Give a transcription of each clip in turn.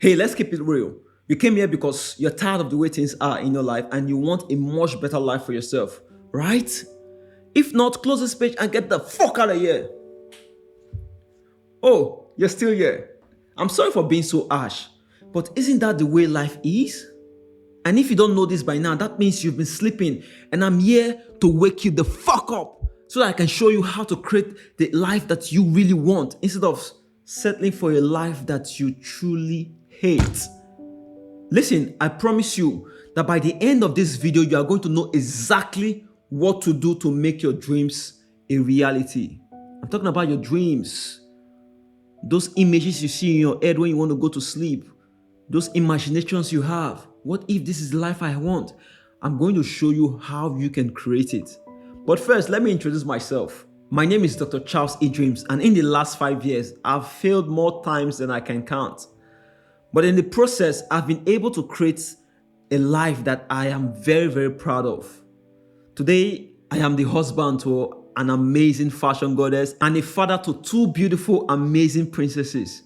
Hey, let's keep it real. You came here because you're tired of the way things are in your life and you want a much better life for yourself, right? If not, close this page and get the fuck out of here. Oh, you're still here. I'm sorry for being so harsh, but isn't that the way life is? And if you don't know this by now, that means you've been sleeping, and I'm here to wake you the fuck up so that I can show you how to create the life that you really want instead of settling for a life that you truly hate. Listen, I promise you that by the end of this video, you are going to know exactly what to do to make your dreams a reality. I'm talking about your dreams. Those images you see in your head when you want to go to sleep. Those imaginations you have. What if this is the life I want? I'm going to show you how you can create it. But first, let me introduce myself. My name is Dr. Charles E. Dreams, and in the last 5 years, I've failed more times than I can count. But in the process, I've been able to create a life that I am very, very proud of. Today, I am the husband to an amazing fashion goddess and a father to two beautiful, amazing princesses.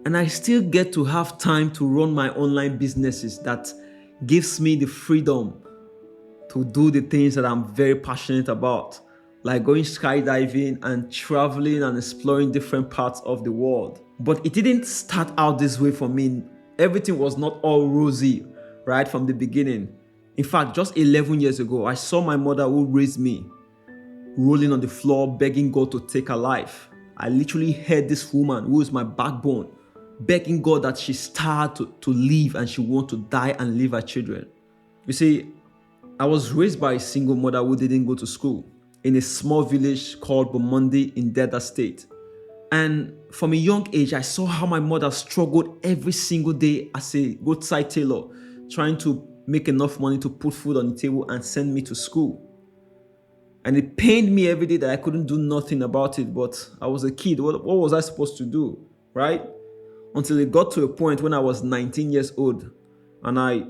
And I still get to have time to run my online businesses that gives me the freedom to do the things that I'm very passionate about, like going skydiving and traveling and exploring different parts of the world. But it didn't start out this way for me. Everything was not all rosy right from the beginning. In fact, just 11 years ago, I saw my mother who raised me rolling on the floor, begging God to take her life. I literally heard this woman who is my backbone, begging God that she's tired to live and she wants to die and leave her children. You see, I was raised by a single mother who didn't go to school in a small village called Bomondi in Delta State. And from a young age, I saw how my mother struggled every single day as a roadside tailor, trying to make enough money to put food on the table and send me to school. And it pained me every day that I couldn't do nothing about it, but I was a kid. What was I supposed to do, right? Until it got to a point when I was 19 years old and I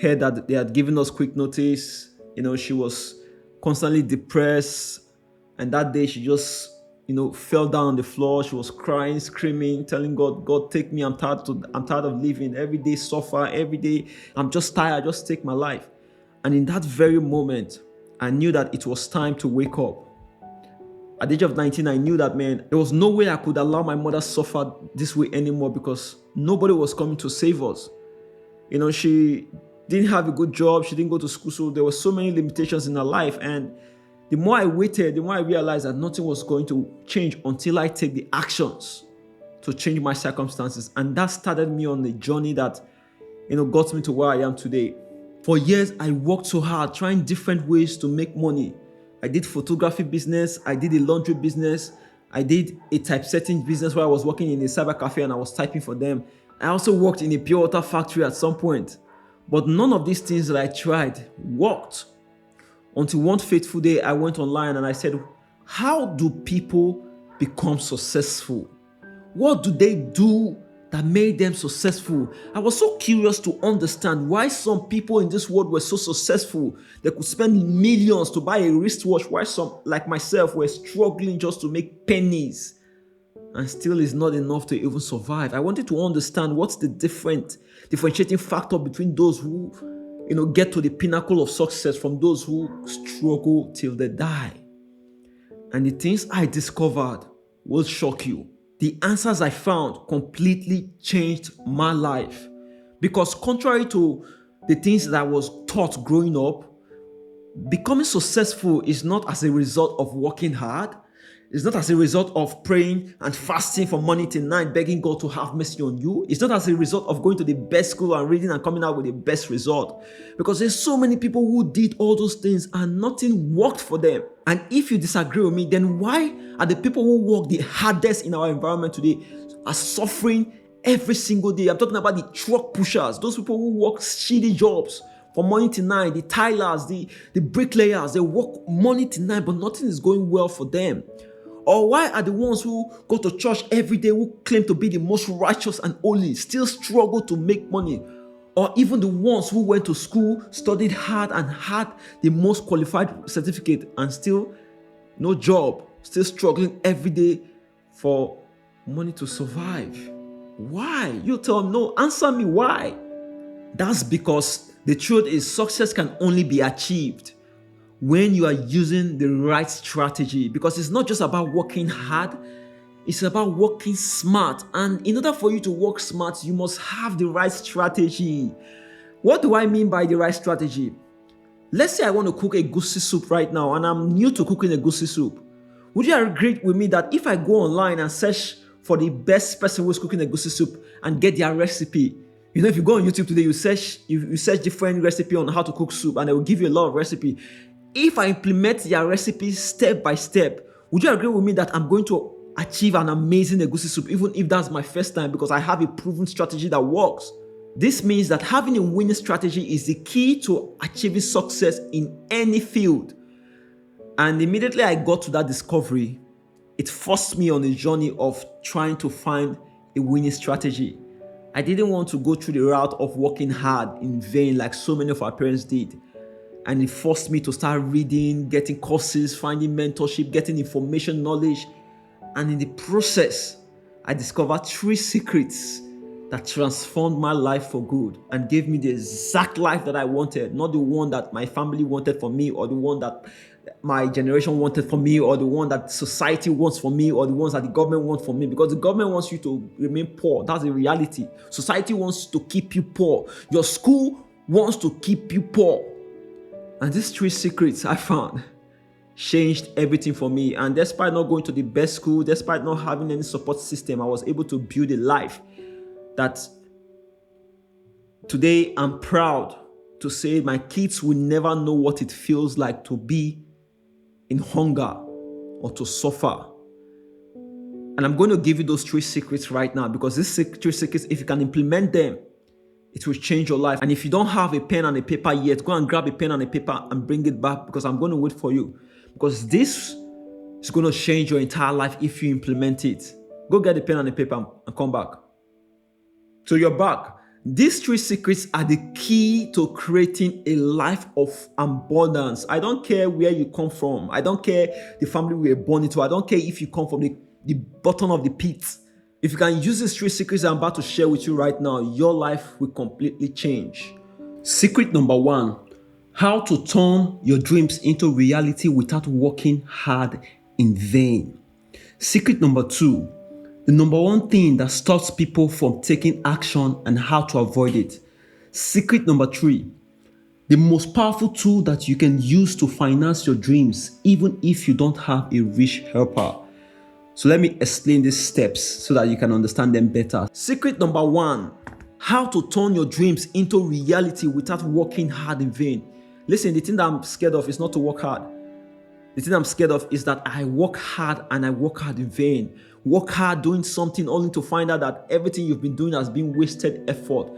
heard that they had given us quick notice. She was constantly depressed, and that day she just fell down on the floor. She was crying, screaming, telling God, take me. I'm tired of living. Every day suffer. Every day I'm just tired. Just take my life. And in that very moment, I knew that it was time to wake up. At the age of 19, I knew that, man, there was no way I could allow my mother suffer this way anymore because nobody was coming to save us. She didn't have a good job. She didn't go to school. So there were so many limitations in her life. And the more I waited, the more I realized that nothing was going to change until I take the actions to change my circumstances. And that started me on a journey that, got me to where I am today. For years, I worked so hard trying different ways to make money. I did photography business. I did a laundry business. I did a typesetting business where I was working in a cyber cafe and I was typing for them. I also worked in a pure water factory at some point. But none of these things that I tried worked. Until one fateful day, I went online and I said, how do people become successful? What do they do that made them successful? I was so curious to understand why some people in this world were so successful. They could spend millions to buy a wristwatch, while some, like myself, were struggling just to make pennies. And still is not enough to even survive. I wanted to understand what's the differentiating factor between those who get to the pinnacle of success from those who struggle till they die. And the things I discovered will shock you. The answers I found completely changed my life. Because contrary to the things that I was taught growing up, becoming successful is not as a result of working hard. It's not as a result of praying and fasting from morning till night, begging God to have mercy on you. It's not as a result of going to the best school and reading and coming out with the best result. Because there's so many people who did all those things and nothing worked for them. And if you disagree with me, then why are the people who work the hardest in our environment today are suffering every single day? I'm talking about the truck pushers, those people who work shitty jobs from morning till night, the tilers, the bricklayers, they work morning till night, but nothing is going well for them. Or why are the ones who go to church every day, who claim to be the most righteous and holy, still struggle to make money? Or even the ones who went to school, studied hard and had the most qualified certificate and still no job, still struggling every day for money to survive? Why? You tell them, no, answer me why. That's because the truth is success can only be achieved when you are using the right strategy, because it's not just about working hard, it's about working smart. And in order for you to work smart, you must have the right strategy. What do I mean by the right strategy? Let's say I want to cook a goosey soup right now and I'm new to cooking a goosey soup. Would you agree with me that if I go online and search for the best person who's cooking a goosey soup and get their recipe, if you go on YouTube today, you search different recipe on how to cook soup and they will give you a lot of recipe. If I implement their recipes step by step, would you agree with me that I'm going to achieve an amazing egusi soup, even if that's my first time, because I have a proven strategy that works? This means that having a winning strategy is the key to achieving success in any field. And immediately I got to that discovery, it forced me on a journey of trying to find a winning strategy. I didn't want to go through the route of working hard in vain like so many of our parents did. And it forced me to start reading, getting courses, finding mentorship, getting information, knowledge. And in the process, I discovered 3 secrets that transformed my life for good and gave me the exact life that I wanted, not the one that my family wanted for me, or the one that my generation wanted for me, or the one that society wants for me, or the ones that the government wants for me. Because the government wants you to remain poor. That's the reality. Society wants to keep you poor. Your school wants to keep you poor. And these 3 secrets I found changed everything for me. And despite not going to the best school, despite not having any support system, I was able to build a life that today I'm proud to say my kids will never know what it feels like to be in hunger or to suffer. And I'm going to give you those 3 secrets right now, because these 3 secrets, if you can implement them, it will change your life. And if you don't have a pen and a paper yet, go and grab a pen and a paper and bring it back, because I'm going to wait for you. Because this is going to change your entire life if you implement it. Go get a pen and a paper and come back. So you're back. These 3 secrets are the key to creating a life of abundance. I don't care where you come from. I don't care the family we were born into. I don't care if you come from the bottom of the pit. If you can use these 3 secrets I'm about to share with you right now, your life will completely change. Secret number 1, how to turn your dreams into reality without working hard in vain. Secret number 2, the number 1 thing that stops people from taking action and how to avoid it. Secret number 3, the most powerful tool that you can use to finance your dreams, even if you don't have a rich helper. So let me explain these steps so that you can understand them better. Secret number 1, how to turn your dreams into reality without working hard in vain. Listen, the thing that I'm scared of is not to work hard. The thing I'm scared of is that I work hard and I work hard in vain. Work hard doing something only to find out that everything you've been doing has been wasted effort.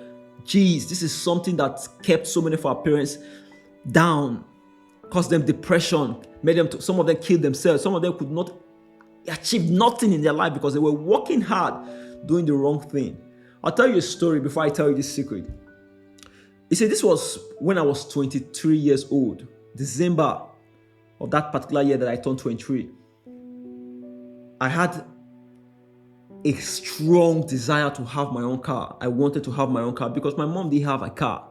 Jeez, this is something that kept so many of our parents down, caused them depression, some of them killed themselves. Some of them could not achieve nothing in their life because they were working hard doing the wrong thing. I'll tell you a story before I tell you this secret. You see, this was when I was 23 years old, December of that particular year that I turned 23. I had a strong desire to have my own car. I wanted to have my own car because my mom didn't have a car,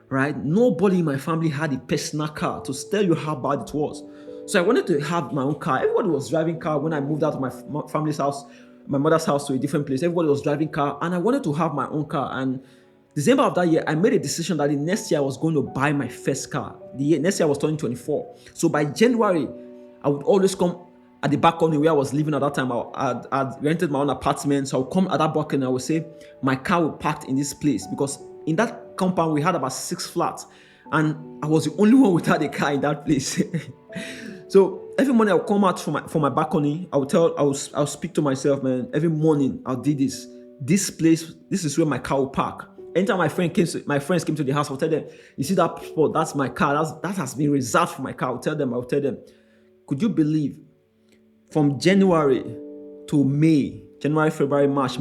right? Nobody in my family had a personal car, to tell you how bad it was. So I wanted to have my own car. Everybody was driving car when I moved out of my family's house, my mother's house, to a different place. Everybody was driving car and I wanted to have my own car. And December of that year, I made a decision that the next year I was going to buy my first car. Next year I was turning 24. So by January, I would always come at the balcony where I was living at that time. I'd rented my own apartment. So I would come at that balcony and I would say, my car will parked in this place, because in that compound we had about 6 flats and I was the only one without a car in that place. So every morning I would come out from my balcony. I would speak to myself, man. Every morning I'll do this. This place, this is where my car will park. Anytime my friends came to the house, I'll tell them, you see that spot, that's my car. That has been reserved for my car. I'll tell them, could you believe, from January to May, January, February, March,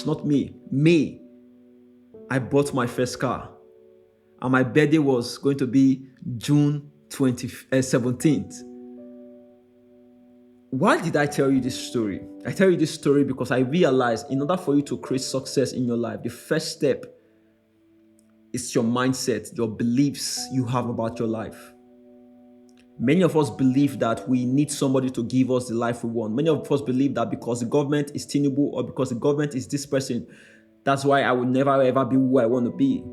not May, I bought my first car. And my birthday was going to be June 17th. Why did I tell you this story? I tell you this story because I realized in order for you to create success in your life, the first step is your mindset, your beliefs you have about your life. Many of us believe that we need somebody to give us the life we want. Many of us believe that because the government is Tinubu or because the government is this person, that's why I will never ever be who I want to be.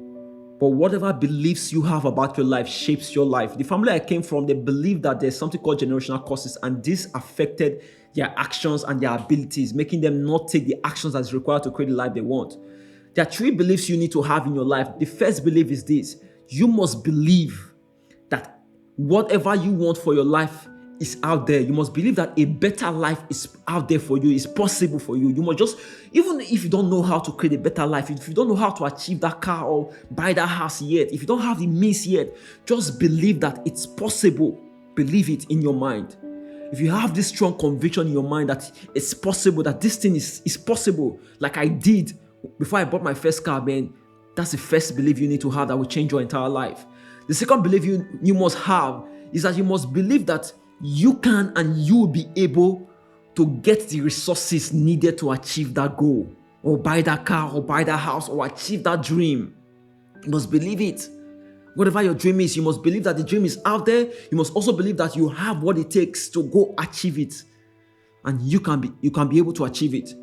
But whatever beliefs you have about your life shapes your life. The family I came from, they believe that there's something called generational curses, and this affected their actions and their abilities, making them not take the actions that's required to create the life they want. There are 3 beliefs you need to have in your life. The first belief is this: you must believe that whatever you want for your life is out there. You must believe that a better life is out there for you, is possible for you. You must just, even if you don't know how to create a better life, if you don't know how to achieve that car or buy that house yet, if you don't have the means yet, just believe that it's possible. Believe it in your mind. If you have this strong conviction in your mind that it's possible, that this thing is possible, like I did before I bought my first car, man, that's the first belief you need to have that will change your entire life. The second belief you must have is that you must believe that you can and you will be able to get the resources needed to achieve that goal, or buy that car, or buy that house, or achieve that dream. You must believe it. Whatever your dream is, you must believe that the dream is out there. You must also believe that you have what it takes to go achieve it, and you can be able to achieve it.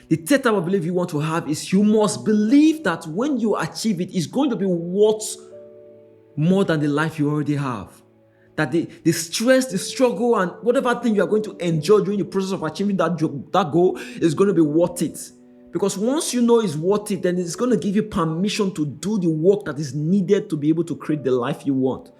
The third type of belief you want to have is you must believe that when you achieve it, it's going to be worth more than the life you already have. That the stress, the struggle, and whatever thing you are going to enjoy during the process of achieving that goal is going to be worth it. Because once you know it's worth it, then it's going to give you permission to do the work that is needed to be able to create the life you want.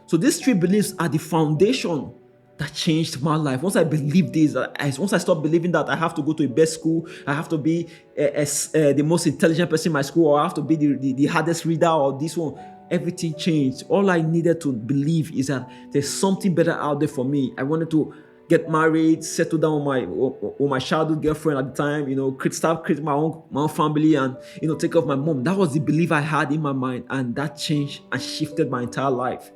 So these 3 beliefs are the foundation that changed my life. Once I believed this, once I stopped believing that I have to go to a best school, I have to be the most intelligent person in my school, or I have to be the hardest reader, or this one, everything changed. All I needed to believe is that there's something better out there for me. I wanted to get married, settle down with my childhood girlfriend at the time, start creating my own family, and take care of my mom. That was the belief I had in my mind, and that changed and shifted my entire life.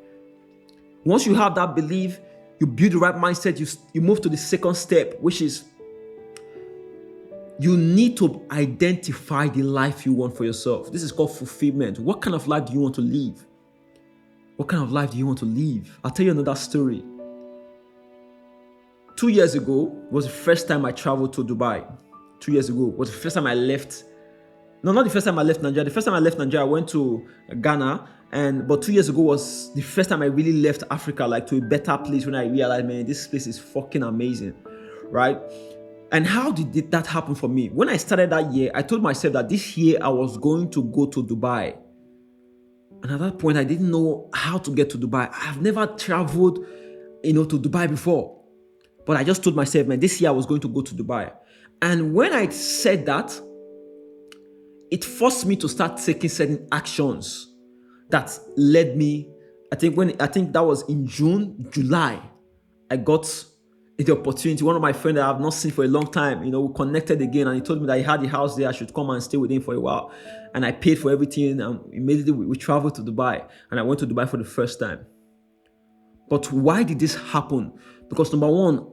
Once you have that belief, you build the right mindset, you move to the second step, which is you need to identify the life you want for yourself. This is called fulfillment. What kind of life do you want to live? What kind of life do you want to live? I'll tell you another story. 2 years ago was the first time I traveled to Dubai. 2 years ago was the first time I left. No, not the first time I left Nigeria. The first time I left Nigeria, I went to Ghana. But 2 years ago was the first time I really left Africa, like to a better place, when I realized, man, this place is fucking amazing, right? And how did that happen for me? When I started that year, I told myself that this year I was going to go to Dubai. And at that point, I didn't know how to get to Dubai. I've never traveled, to Dubai before. But I just told myself, man, this year I was going to go to Dubai. And when I said that, it forced me to start taking certain actions that led me. I think that was in July, I got the opportunity. One of my friends that I've not seen for a long time, we connected again, and he told me that he had a house there. I should come and stay with him for a while. And I paid for everything, and immediately we traveled to Dubai, and I went to Dubai for the first time. But why did this happen? Because number one,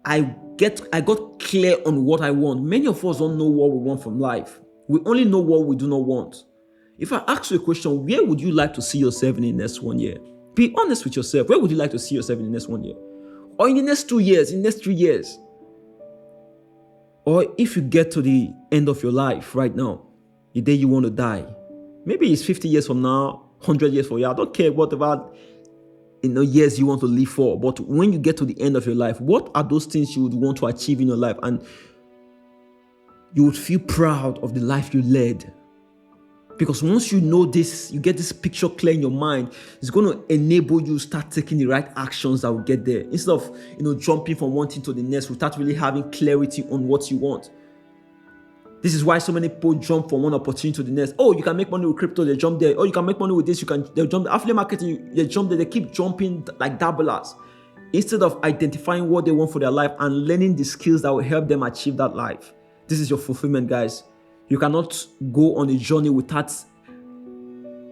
I got clear on what I want. Many of us don't know what we want from life. We only know what we do not want. If I ask you a question, where would you like to see yourself in the next 1 year? Be honest with yourself. Where would you like to see yourself in the next 1 year? Or in the next 2 years, in the next 3 years? Or if you get to the end of your life right now, the day you want to die, maybe it's 50 years from now, 100 years from now, I don't care whatever years you want to live for. But when you get to the end of your life, what are those things you would want to achieve in your life? And you would feel proud of the life you led. Because once you know this, you get this picture clear in your mind, it's going to enable you to start taking the right actions that will get there. Instead of, jumping from one thing to the next, without really having clarity on what you want. This is why so many people jump from one opportunity to the next. Oh, you can make money with crypto, they jump there. Oh, you can make money with this, they'll jump there. Affiliate marketing, they jump there, they keep jumping like dabblers. Instead of identifying what they want for their life and learning the skills that will help them achieve that life. This is your fulfillment, guys. You cannot go on a journey without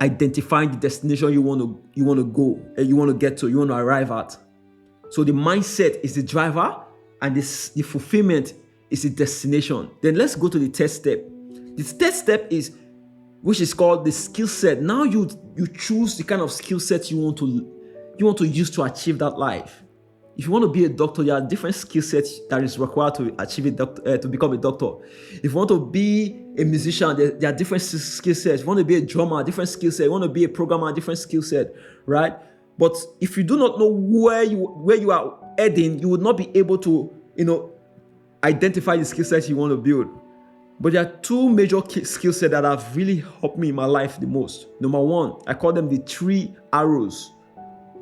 identifying the destination you want to go, and you want to get to, you want to arrive at. So the mindset is the driver, and the fulfillment is the destination. Then let's go to the third step. The third step is, which is called the skill set. Now you choose the kind of skill set you want to use to achieve that life. If you want to be a doctor, there are different skill sets that is required to achieve to become a doctor. If you want to be a musician, there are different skill sets. If you want to be a drummer, different skill set. If you want to be a programmer, different skill set, right? But if you do not know where you are heading, you would not be able to, identify the skill sets you want to build. But there are two major skill sets that have really helped me in my life the most. Number one, I call them the 3 arrows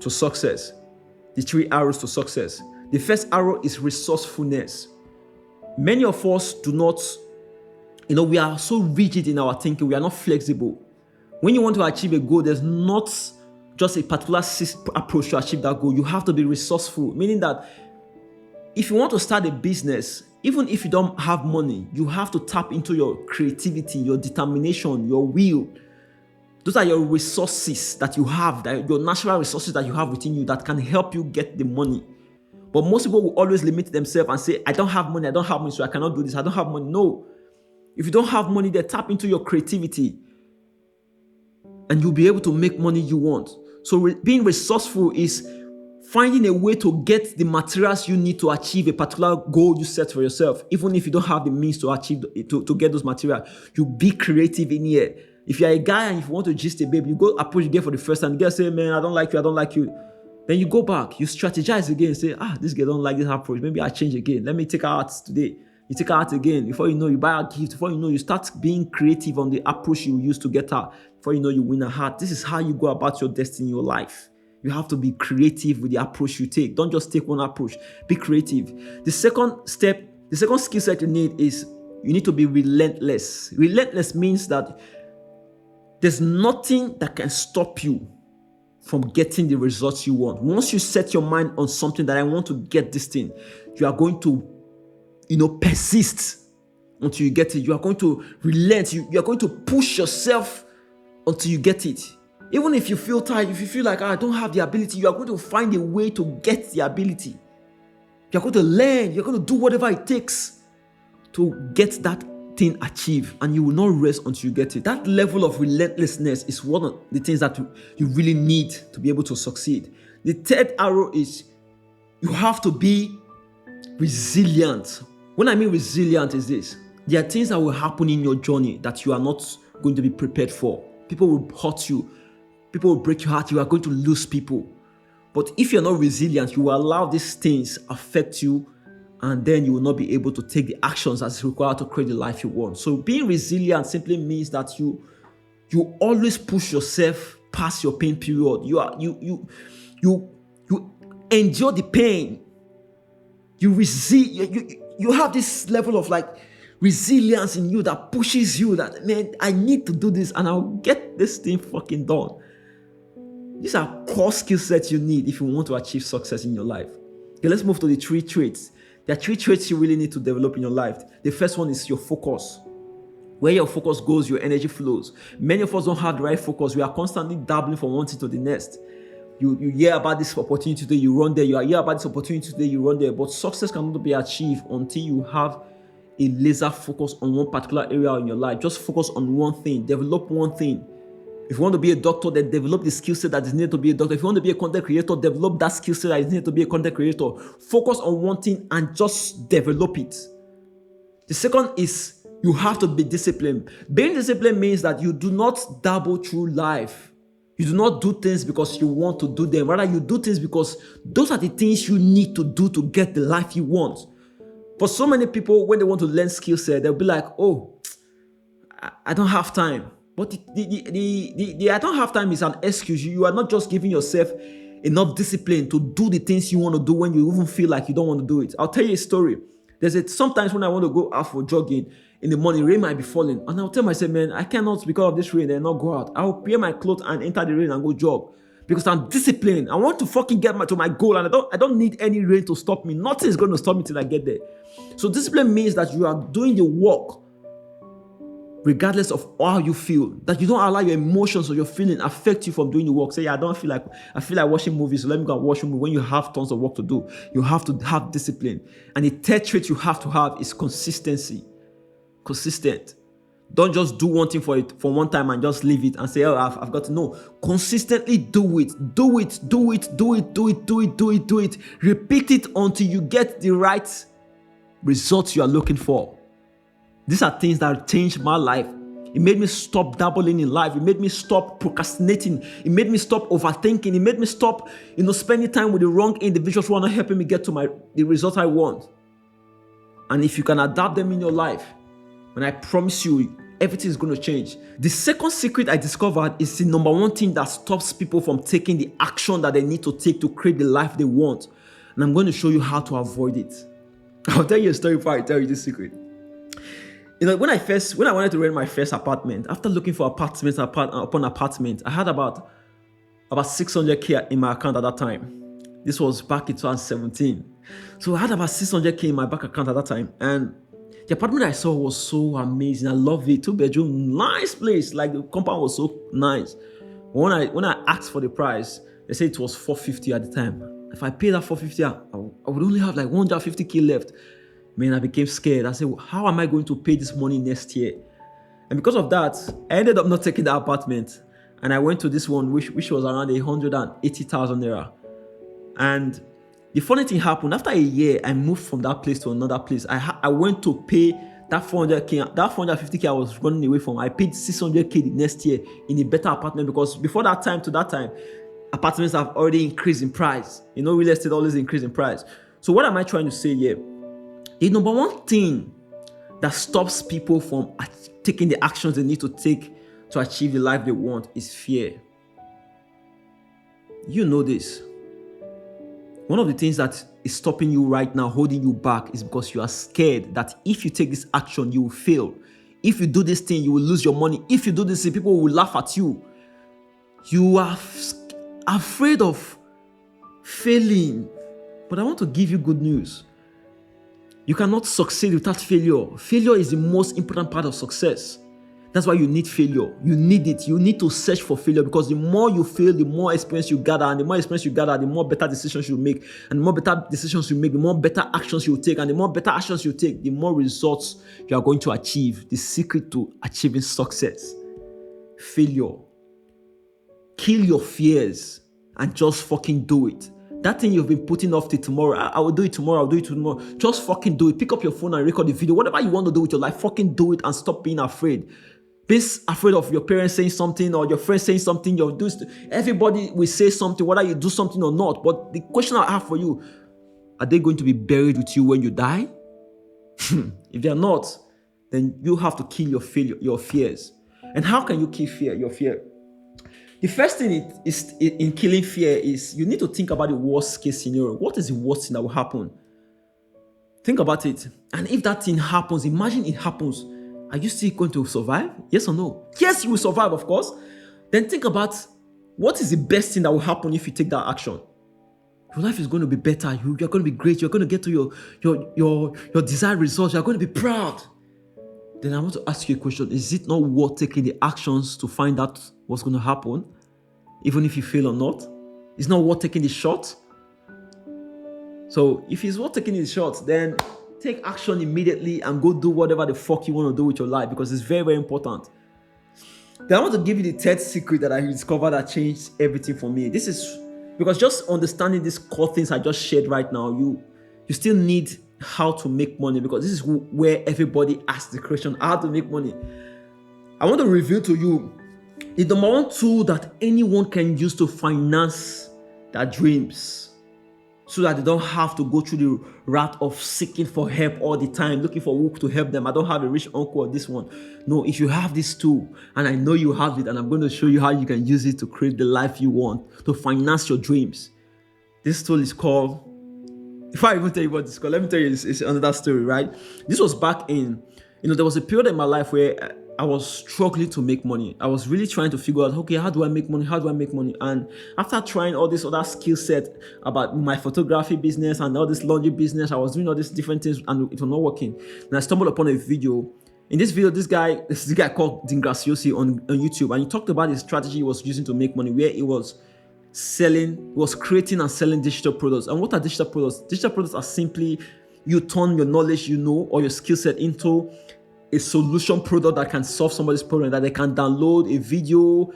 to success. The 3 arrows to success. The first arrow is resourcefulness. Many of us do not, we are so rigid in our thinking. We are not flexible. When you want to achieve a goal, there's not just a particular approach to achieve that goal. You have to be resourceful, meaning that if you want to start a business, even if you don't have money, you have to tap into your creativity, your determination, your will. Those are your resources that you have, your natural resources that you have within you that can help you get the money. But most people will always limit themselves and say, I don't have money, so I cannot do this, I don't have money. No. If you don't have money, then tap into your creativity and you'll be able to make money you want. So being resourceful is finding a way to get the materials you need to achieve a particular goal you set for yourself. Even if you don't have the means to achieve to get those materials, you be creative in here. If you're a guy and if you want to gist a babe, you go approach the girl for the first time. The girl say, man, I don't like you. Then you go back, you strategize again and say, this girl don't like this approach. Maybe I change again. Let me take her out today. You take her out again. Before you know, you buy her gift. Before you know, you start being creative on the approach you use to get her. Before you know, you win her heart. This is how you go about your destiny, your life. You have to be creative with the approach you take. Don't just take one approach. Be creative. The second skill set you need is you need to be relentless. Relentless means that there's nothing that can stop you from getting the results you want. Once you set your mind on something that I want to get this thing, you are going to, persist until you get it. You are going to relent. You are going to push yourself until you get it. Even if you feel tired, if you feel like, I don't have the ability, you are going to find a way to get the ability. You're going to learn. You're going to do whatever it takes to get that thing achieved, and you will not rest until you get it. That level of relentlessness is one of the things that you really need to be able to succeed. The third arrow is you have to be resilient. When I mean resilient is this: there are things that will happen in your journey that you are not going to be prepared for. People will hurt you. People will break your heart. You are going to lose people. But if you're not resilient, you will allow these things affect you, and then you will not be able to take the actions that's required to create the life you want. So being resilient simply means that you always push yourself past your pain period. You endure the pain. You have this level of resilience in you that pushes you that, man, I need to do this and I'll get this thing fucking done. These are core skill sets you need if you want to achieve success in your life. Okay, let's move to the 3 traits. There are 3 traits you really need to develop in your life. The first one is your focus. Where your focus goes, your energy flows. Many of us don't have the right focus. We are constantly dabbling from one thing to the next. You hear about this opportunity today, you run there. You hear about this opportunity today, you run there. But success cannot be achieved until you have a laser focus on one particular area in your life. Just focus on one thing. Develop one thing. If you want to be a doctor, then develop the skill set that is needed to be a doctor. If you want to be a content creator, develop that skill set that is needed to be a content creator. Focus on one thing and just develop it. The second is you have to be disciplined. Being disciplined means that you do not dabble through life. You do not do things because you want to do them. Rather, you do things because those are the things you need to do to get the life you want. For so many people, when they want to learn skill set, they'll be like, oh, I don't have time. But the I don't have time is an excuse. You are not just giving yourself enough discipline to do the things you want to do when you even feel like you don't want to do it. I'll tell you a story. Sometimes when I want to go out for jogging in the morning, rain might be falling. And I'll tell myself, man, I cannot, because of this rain, and not go out. I'll wear my clothes and enter the rain and go jog. Because I'm disciplined. I want to fucking get to my goal, and I don't need any rain to stop me. Nothing is going to stop me till I get there. So discipline means that you are doing the work regardless of how you feel, that you don't allow your emotions or your feeling affect you from doing the work. Say, I feel like watching movies, so let me go and watch a movie. When you have tons of work to do, you have to have discipline. And the third trait you have to have is consistency. Consistent. Don't just do one thing for one time and just leave it and say, oh, I've got to know. Consistently do it. Do it. Repeat it until you get the right results you are looking for. These are things that changed my life. It made me stop dabbling in life. It made me stop procrastinating. It made me stop overthinking. It made me stop, spending time with the wrong individuals who are not helping me get to the result I want. And if you can adapt them in your life, and I promise you, everything is going to change. The second secret I discovered is the number one thing that stops people from taking the action that they need to take to create the life they want. And I'm going to show you how to avoid it. I'll tell you a story before I tell you this secret. When I wanted to rent my first apartment, after looking for apartment upon apartment, I had about 600k in my account at that time. This was back in 2017. So I had about 600k in my bank account at that time. And the apartment I saw was so amazing. I loved it. 2-bedroom, nice place. Like the compound was so nice. When I asked for the price, they said it was 450 at the time. If I paid that 450, I would only have like 150k left. Man, I became scared. I said, well, how am I going to pay this money next year? And because of that, I ended up not taking the apartment. And I went to this one, which was around 180,000 naira. And the funny thing happened, after a year, I moved from that place to another place. I went to pay that 400k, that 450k I was running away from. I paid 600k the next year in a better apartment, because before that time to that time, apartments have already increased in price. Real estate always increase in price. So what am I trying to say here? The number one thing that stops people from taking the actions they need to take to achieve the life they want is fear. You know this. One of the things that is stopping you right now, holding you back, is because you are scared that if you take this action, you will fail. If you do this thing, you will lose your money. If you do this thing, people will laugh at you. You are afraid of failing. But I want to give you good news. You cannot succeed without failure. Failure is the most important part of success. That's why you need failure. You need it. You need to search for failure, because the more you fail, the more experience you gather. And the more experience you gather, the more better decisions you make. And the more better decisions you make, the more better actions you take. And the more better actions you take, the more results you are going to achieve. The secret to achieving success. Failure. Kill your fears and just fucking do it. That thing you've been putting off till tomorrow. I will do it tomorrow. I'll do it tomorrow. Just fucking do it. Pick up your phone and record the video. Whatever you want to do with your life, fucking do it and stop being afraid. Be afraid of your parents saying something or your friends saying something. Everybody will say something, whether you do something or not. But the question I have for you, are they going to be buried with you when you die? If they are not, then you have to kill your fears. And how can you kill your fear? The first thing in killing fear is you need to think about the worst case scenario. What is the worst thing that will happen? Think about it. And if that thing happens, imagine it happens. Are you still going to survive? Yes or no? Yes, you will survive, of course. Then think about what is the best thing that will happen if you take that action. Your life is going to be better. You're going to be great. You're going to get to your desired results. You're going to be proud. Then I want to ask you a question. Is it not worth taking the actions to find out what's going to happen? Even if you fail or not? It's not worth taking the shot? So if it's worth taking the shot, then take action immediately and go do whatever the fuck you want to do with your life, because it's very, very important. Then I want to give you the third secret that I discovered that changed everything for me. This is because just understanding these core things I just shared right now, you still need how to make money, because this is where everybody asks the question, how to make money. I want to reveal to you the number one tool that anyone can use to finance their dreams, so that they don't have to go through the route of seeking for help all the time, looking for who to help them. I don't have a rich uncle or this one. No, if you have this tool, and I know you have it, and I'm going to show you how you can use it to create the life you want, to finance your dreams. This tool is called, before I even tell you what it's called, let me tell you, it's another story, right? This was back in, there was a period in my life where I was struggling to make money. I was really trying to figure out, okay, how do I make money? How do I make money? And after trying all this other skill set about my photography business and all this laundry business, I was doing all these different things and it was not working. And I stumbled upon a video In this video, this guy called Dingraciosi on YouTube, and he talked about his strategy he was using to make money, where he was creating and selling digital products. And what are digital products? Digital products are simply you turn your knowledge or your skill set into a solution product that can solve somebody's problem, that they can download a video,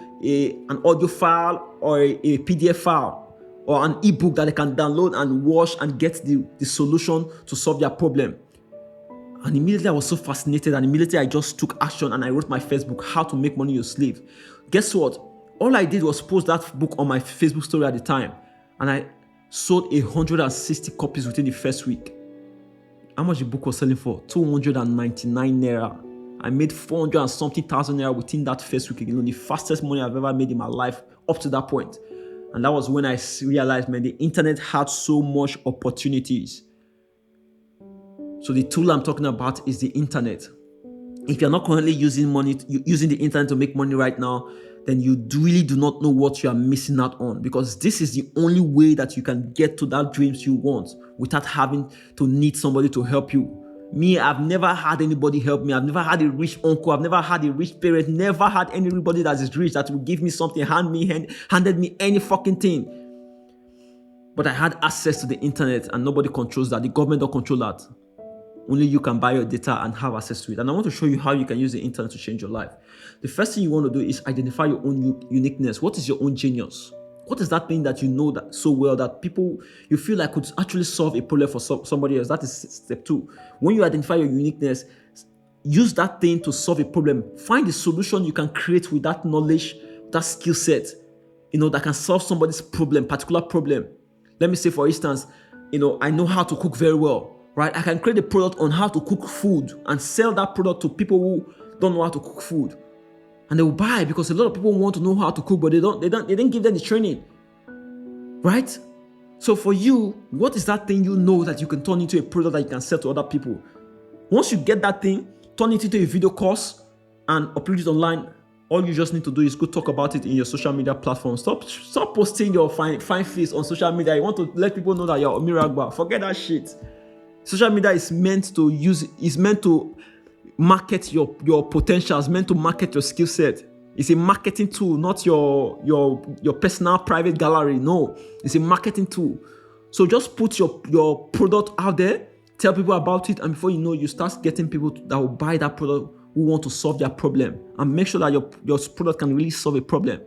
an audio file, or a PDF file, or an ebook that they can download and watch and get the solution to solve their problem. And immediately I was so fascinated, and immediately I just took action and I wrote my first book, How to Make Money Your Slave. Guess what? All I did was post that book on my Facebook story at the time, and I sold 160 copies within the first week. How much the book was selling for? 299 naira. I made 400 and something thousand naira within that first week alone, the fastest money I've ever made in my life up to that point. And that was when I realized, man, the internet had so much opportunities. So the tool I'm talking about is the internet. If you're not currently using the internet to make money right now, then you really do not know what you are missing out on, because this is the only way that you can get to that dreams you want without having to need somebody to help you. Me, I've never had anybody help me. I've never had a rich uncle. I've never had a rich parent. Never had anybody that is rich that will give me something, handed me any fucking thing. But I had access to the internet, and nobody controls that. The government don't control that. Only you can buy your data and have access to it. And I want to show you how you can use the internet to change your life. The first thing you want to do is identify your own uniqueness. What is your own genius? What is that thing that you know that so well that you feel like could actually solve a problem for somebody else? That is step 2. When you identify your uniqueness, use that thing to solve a problem. Find the solution you can create with that knowledge, that skill set, that can solve somebody's particular problem. Let me say, for instance, I know how to cook very well. Right? I can create a product on how to cook food and sell that product to people who don't know how to cook food. And they will buy, because a lot of people want to know how to cook, but they didn't give them the training. Right? So for you, what is that thing that you can turn into a product that you can sell to other people? Once you get that thing, turn it into a video course and upload it online. All you just need to do is go talk about it in your social media platform. Stop posting your fine face on social media. You want to let people know that you're a miracle. Forget that shit. Social media is meant to market your potentials, meant to market your skill set. It's a marketing tool, not your personal private gallery. No, it's a marketing tool. So just put your product out there, tell people about it, and before you know, you start getting people that will buy that product who want to solve their problem, and make sure that your product can really solve a problem.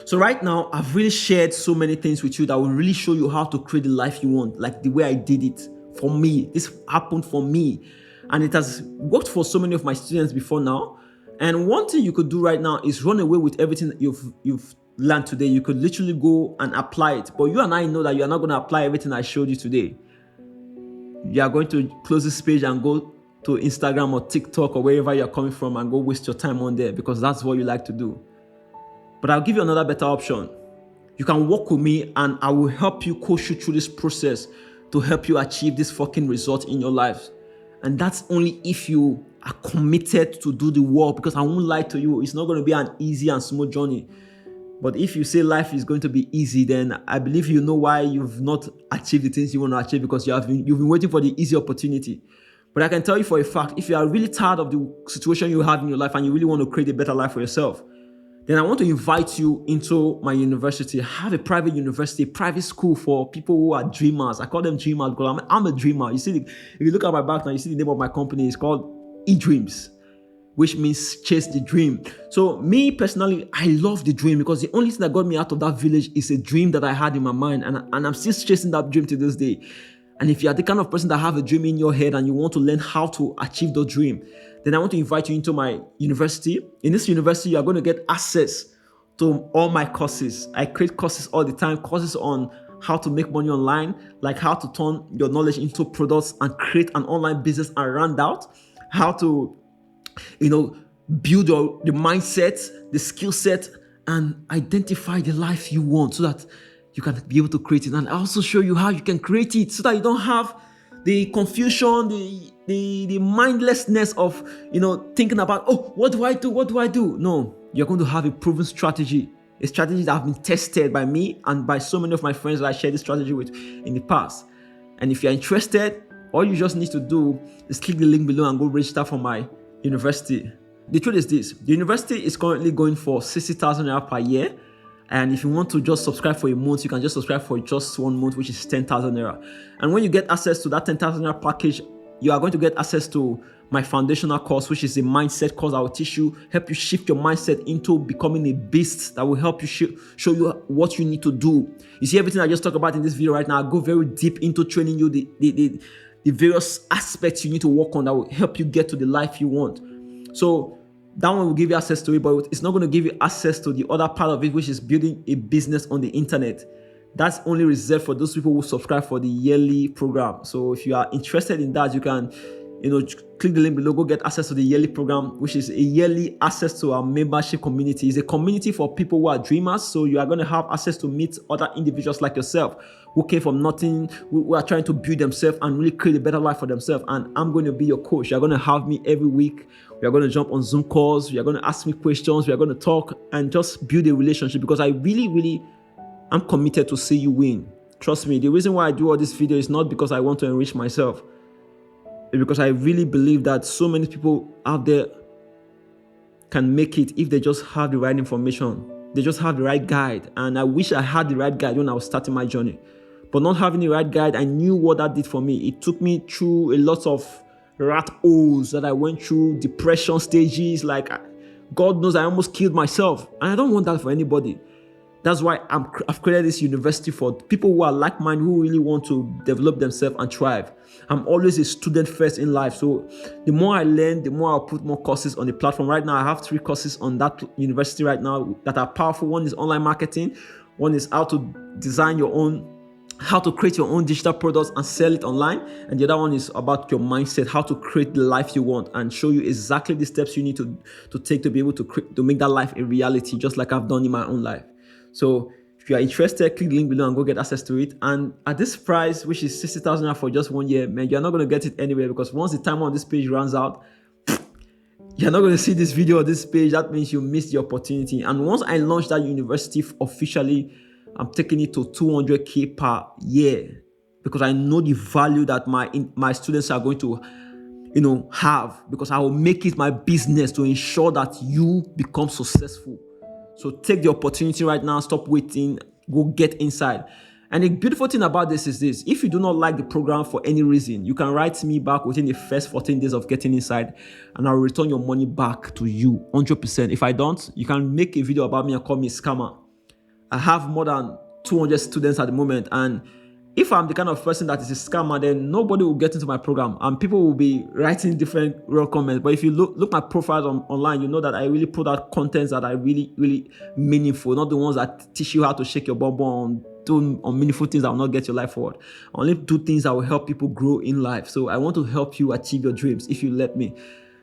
So right now, I've really shared so many things with you that will really show you how to create the life you want, like the way I did it. For me, this happened for me, and it has worked for so many of my students before now. And one thing you could do right now is run away with everything that you've learned today. You could literally go and apply it, but you and I know that you are not going to apply everything I showed you today. You are going to close this page and go to Instagram or TikTok or wherever you're coming from and go waste your time on there, because that's what you like to do. But I'll give you another better option. You can work with me, and I will help you coach you through this process to help you achieve this fucking result in your life. And that's only if you are committed to do the work, because I won't lie to you, it's not going to be an easy and smooth journey. But if you say life is going to be easy, then I believe you know why you've not achieved the things you want to achieve, because you've been waiting for the easy opportunity. But I can tell you for a fact, if you are really tired of the situation you have in your life and you really want to create a better life for yourself, then I want to invite you into my university. I have a private university, a private school for people who are dreamers. I call them dreamers because I'm a dreamer. You see, if you look at my background, you see the name of my company. It's called eDreams, which means chase the dream. So me personally, I love the dream, because the only thing that got me out of that village is a dream that I had in my mind, and I'm still chasing that dream to this day. And if you are the kind of person that have a dream in your head and you want to learn how to achieve the dream, then I want to invite you into my university. In this university, you are going to get access to all my courses. I create courses all the time, courses on how to make money online, like how to turn your knowledge into products and create an online business around that, how to, build the mindset, the skill set, and identify the life you want so that you can be able to create it. And I also show you how you can create it so that you don't have the confusion, the mindlessness of, thinking about, oh, what do I do? What do I do? No, you're going to have a proven strategy, a strategy that has been tested by me and by so many of my friends that I shared this strategy with in the past. And if you're interested, all you just need to do is click the link below and go register for my university. The truth is this: the university is currently going for 60,000 naira per year. And if you want to just subscribe for a month, you can just subscribe for just 1 month, which is 10,000 naira. And when you get access to that 10,000 naira package, you are going to get access to my foundational course, which is a mindset course. I will teach you, help you shift your mindset into becoming a beast that will help you show you what you need to do. You see, everything I just talked about in this video right now, I go very deep into training you the various aspects you need to work on that will help you get to the life you want. So that one will give you access to it, but it's not going to give you access to the other part of it, which is building a business on the internet. That's only reserved for those people who subscribe for the yearly program. So if you are interested in that, you can, click the link below, go get access to the yearly program, which is a yearly access to our membership community. It's a community for people who are dreamers. So you are going to have access to meet other individuals like yourself who came from nothing, who are trying to build themselves and really create a better life for themselves. And I'm going to be your coach. You're going to have me every week. We are going to jump on Zoom calls. We are going to ask me questions. We are going to talk and just build a relationship, because I really I'm committed to see you win. Trust me, the reason why I do all this video is not because I want to enrich myself. It's because I really believe that so many people out there can make it if they just have the right information. They just have the right guide. And I wish I had the right guide when I was starting my journey. But not having the right guide, I knew what that did for me. It took me through a lot of rat holes that I went through, depression stages. Like, God knows I almost killed myself. And I don't want that for anybody. That's why I've created this university for people who are like-minded, who really want to develop themselves and thrive. I'm always a student first in life. So the more I learn, the more I'll put more courses on the platform. Right now, I have 3 courses on that university right now that are powerful. One is online marketing. One is how to design your own, how to create your own digital products and sell it online. And the other one is about your mindset, how to create the life you want, and show you exactly the steps you need to take to be able to make that life a reality, just like I've done in my own life. So if you are interested, click the link below and go get access to it. And at this price, which is 60,000 naira for just 1 year, man, you're not going to get it anywhere, because once the time on this page runs out, you're not going to see this video on this page. That means you missed the opportunity. And once I launch that university officially, I'm taking it to 200K per year, because I know the value that my students are going to have, because I will make it my business to ensure that you become successful. So take the opportunity right now. Stop waiting. Go get inside. And the beautiful thing about this is this: if you do not like the program for any reason, you can write me back within the first 14 days of getting inside, and I'll return your money back to you 100%. If I don't, you can make a video about me and call me a scammer. I have more than 200 students at the moment, and if I'm the kind of person that is a scammer, then nobody will get into my program, and people will be writing different real comments. But if you look my profiles online, you know that I really put out contents that are really meaningful, not the ones that teach you how to shake your bum on, do meaningful things that will not get your life forward. I only do things that will help people grow in life. So I want to help you achieve your dreams if you let me.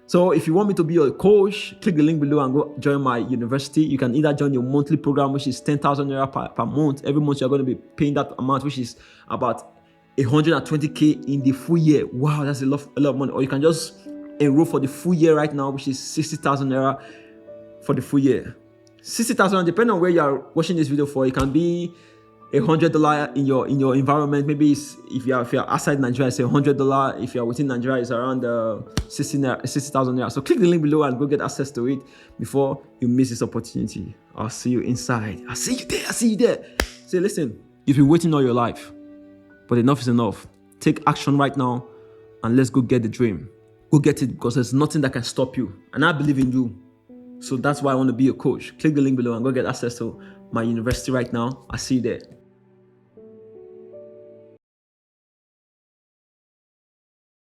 So if you want me to be your coach, click the link below and go join my university. You can either join your monthly program, which is 10,000 naira per month. Every month you're going to be paying that amount, which is about 120K in the full year. Wow, that's a lot of money. Or you can just enroll for the full year right now, which is 60,000 naira for the full year. 60,000, depending on where you are watching this video for. It can be $100 in your environment. Maybe it's, if you're outside Nigeria, it's $100. If you're within Nigeria, it's around 60,000 naira. So click the link below and go get access to it before you miss this opportunity. I'll see you inside. I'll see you there. Say, listen, you've been waiting all your life, but enough is enough. Take action right now and let's go get the dream. Go get it, because there's nothing that can stop you. And I believe in you. So that's why I want to be a coach. Click the link below and go get access to my university right now. I'll see you there.